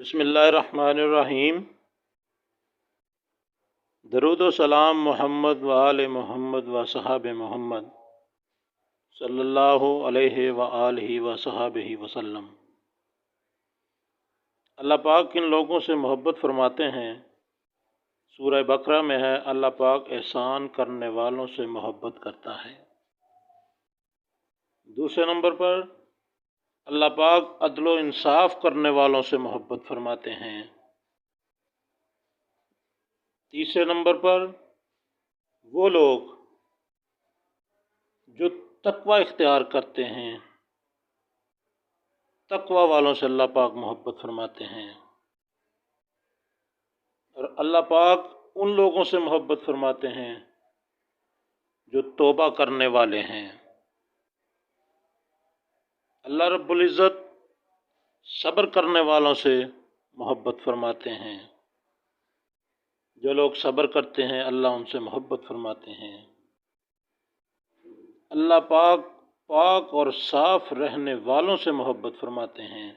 بسم اللہ الرحمن الرحیم۔ درود و سلام محمد و آل محمد و صحاب محمد صلی اللہ علیہ وآلہ و صحابہ وسلم۔ اللہ پاک کن لوگوں سے محبت فرماتے ہیں؟ سورہ بقرہ میں ہے، اللہ پاک احسان کرنے والوں سے محبت کرتا ہے۔ دوسرے نمبر پر اللہ پاک عدل و انصاف کرنے والوں سے محبت فرماتے ہیں۔ تیسرے نمبر پر وہ لوگ جو تقوی اختیار کرتے ہیں، تقوی والوں سے اللہ پاک محبت فرماتے ہیں۔ اور اللہ پاک ان لوگوں سے محبت فرماتے ہیں جو توبہ کرنے والے ہیں۔ اللہ رب العزت صبر کرنے والوں سے محبت فرماتے ہیں۔ جو لوگ صبر کرتے ہیں اللہ ان سے محبت فرماتے ہیں۔ اللہ پاک پاک اور صاف رہنے والوں سے محبت فرماتے ہیں۔